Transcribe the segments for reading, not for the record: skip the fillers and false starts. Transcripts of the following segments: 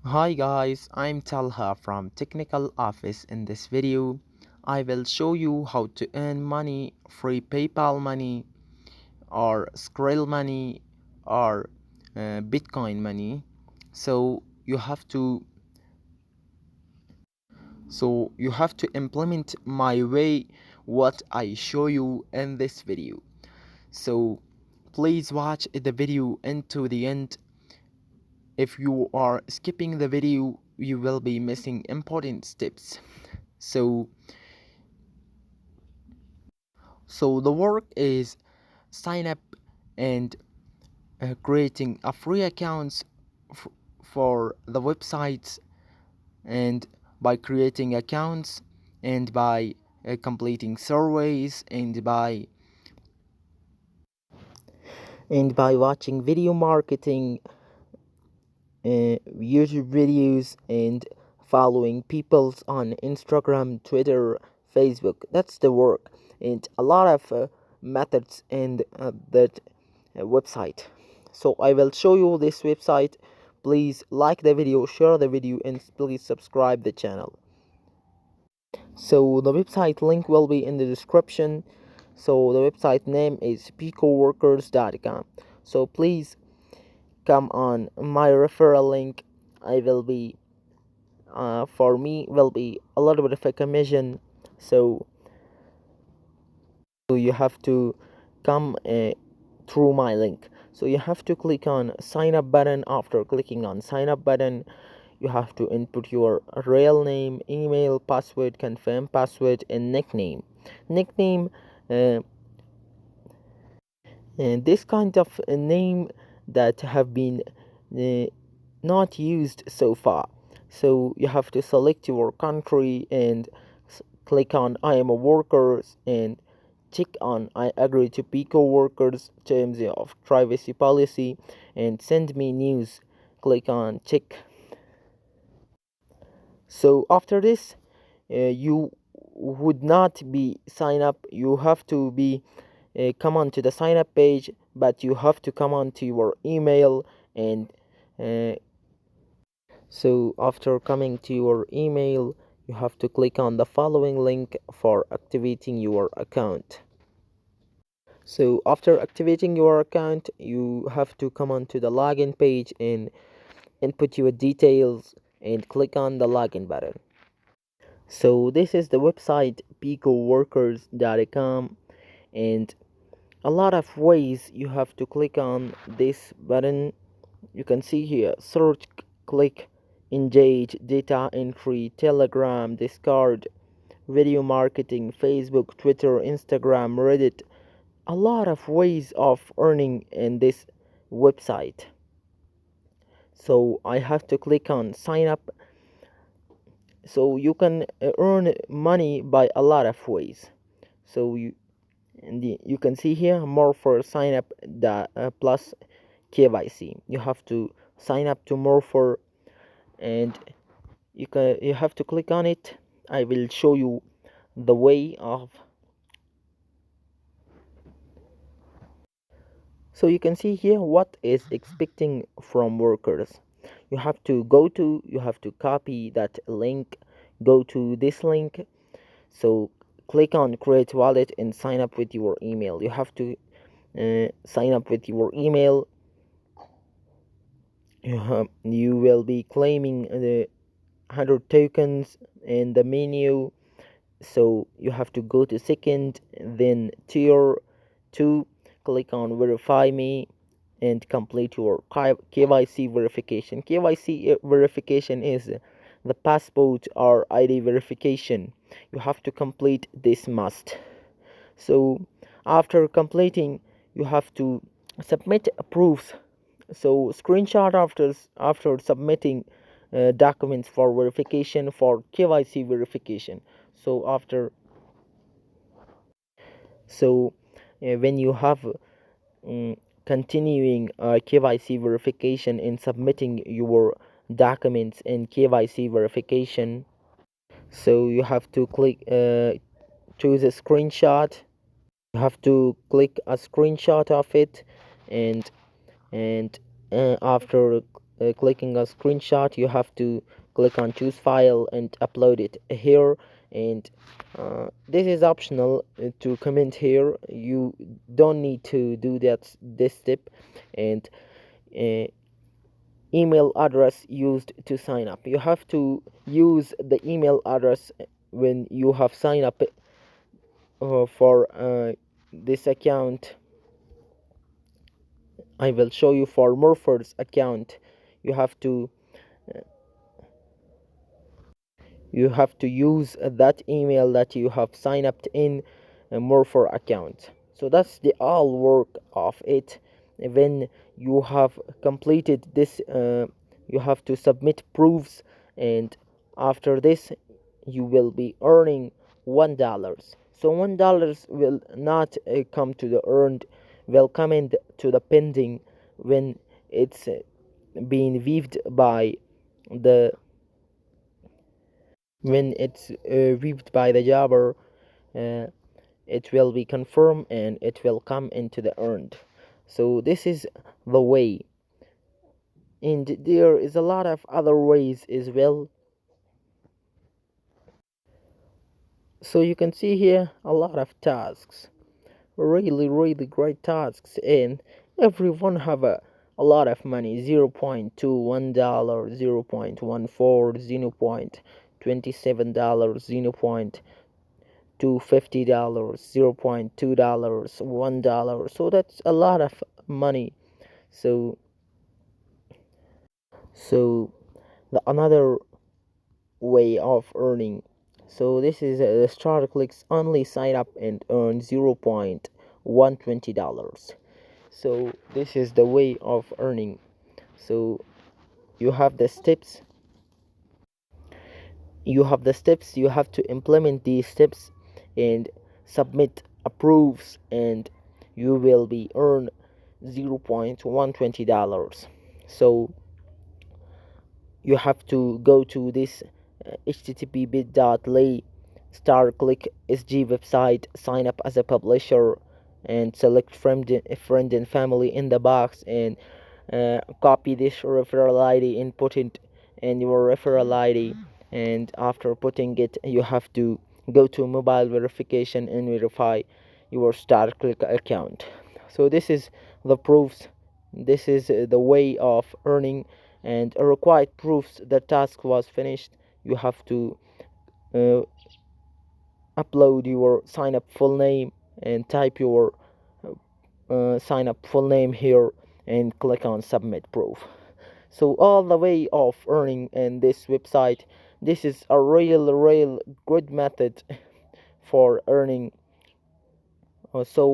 Hi guys, I'm Talha from Technical Office. In this video, I will show you how to earn money, free PayPal money or Skrill money or Bitcoin money. So you have to you have to implement my way what I show you in this video. So please watch the video into the end. If you are skipping the video, you will be missing important steps. So the work is sign up and creating a free accounts f- for the websites, and by creating accounts and by completing surveys and by watching video marketing, YouTube videos, and following people's on Instagram, Twitter, Facebook. That's the work, and a lot of methods and that website. So I will show you this website. Please like the video, share the video, and please subscribe the channel. So the website link will be in the description. So the website name is picoworkers.com. So please come on my referral link. I will be for me will be a little bit of a commission. So you have to come through my link. So you have to click on sign up button. After clicking on sign up button, you have to input your real name, email, password, confirm password, and nickname. uh, and this kind of name that have been uh, not used so far. So you have to select your country and click on I am a worker and check on I agree to Pico workers terms of privacy policy and send me news. Click on check. So after this, you would not be sign up. You have to be come on to the sign up page, but you have to come on to your email. And uh, so after coming to your email, you have to click on the following link for activating your account. So after activating your account, you have to come on to the login page and input your details and click on the login button. So this is the website picoworkers.com, and a lot of ways you have to click on this button. You can see here search, click, engage, data entry, Telegram, Discord, video marketing, Facebook, Twitter, Instagram, Reddit. A lot of ways of earning in this website. So I have to click on sign up. So you can earn money by a lot of ways. So you can see here more for sign up plus KYC. You have to sign up to more for, and you have to click on it. I will show you the way of. So you can see here what is expecting from workers. You have to copy that link, go to this link. So click on create wallet and sign up with your email. You have to sign up with your email. You will be claiming the 100 tokens in the menu. So you have to go to second, then tier 2, click on verify me and complete your KYC verification. KYC verification is the passport or ID verification. You have to complete this must. So after completing, you have to submit proofs. So screenshot after submitting documents for verification for KYC verification. So after so when you have um, continuing KYC verification and submitting your documents in KYC verification, so you have to click choose a screenshot. You have to click a screenshot of it, and and after clicking a screenshot, you have to click on choose file and upload it here. And this is optional to comment here. You don't need to do this step. And uh, email address used to sign up, you have to use the email address when you have signed up for this account. I will show you for Morpher's account. You have to you have to use that email that you have signed up in a Morpher account. So that's the all work of it. When you have completed this, you have to submit proofs, and after this, you will be earning $1. So $1 will not come to the earned, will come in to the pending when it's being viewed by the viewed by the jobber. uh, it will be confirmed and it will come into the earned. So this is the way, and there is a lot of other ways as well. So you can see here a lot of tasks, really great tasks, and everyone have a lot of money. 0.21 dollar, 0.14, 0.27 dollars, 0.250, $0.2, $1. So that's a lot of money. So so the another way of earning. So this is the starter clicks only sign up and earn $0.120. So this is the way of earning. So you have the steps. You have to implement these steps and submit approves, and you will be earn $0.120. So you have to go to this http bit.ly click sg website, sign up as a publisher, and select friend and family in the box, and copy this referral id and put it in your referral id. And after putting it, you have to go to mobile verification and verify your StarClick account. So this is the proofs. This is the way of earning, and required proofs the task was finished. You have to uh, upload your sign up full name and type your sign up full name here and click on submit proof. So all the way of earning in this website. This is a real good method for earning. So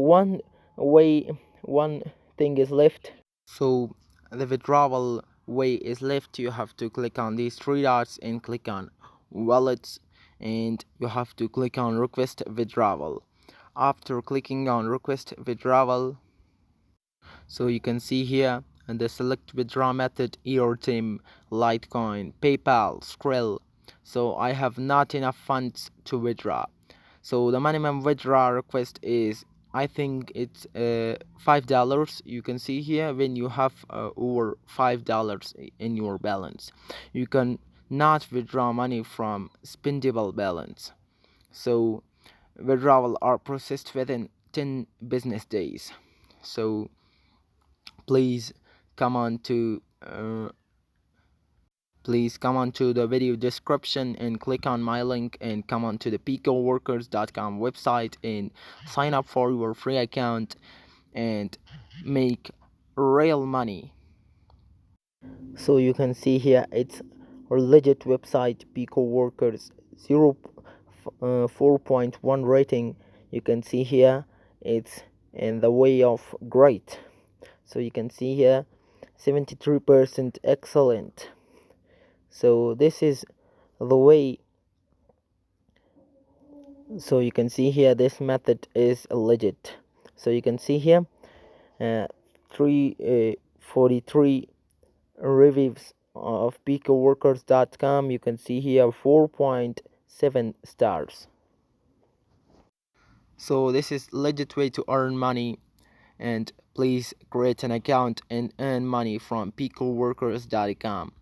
way one thing is left. So the withdrawal way is left. You have to click on these three dots and click on wallets, and you have to click on request withdrawal. After clicking on request withdrawal, so you can see here and the select withdraw method: ethereum, litecoin, paypal, skrill. So I have not enough funds to withdraw, so the minimum withdraw request is, I think it's $5. You can see here when you have over $5 in your balance, you can not withdraw money from spendable balance. So withdrawal are processed within 10 business days. So please come on to the video description and click on my link and come on to the picoworkers.com website and sign up for your free account and make real money. So you can see here it's a legit website. Pico Workers 4.1 rating. You can see here it's in the way of great. So you can see here 73% excellent. So this is the way. So you can see here this method is legit. So you can see here 343 reviews of picoworkers.com. You can see here 4.7 stars. So this is legit way to earn money, and please create an account and earn money from picoworkers.com.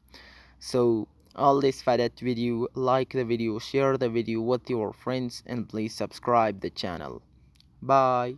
So all this for that video, like the video, share the video with your friends, and please subscribe the channel. Bye.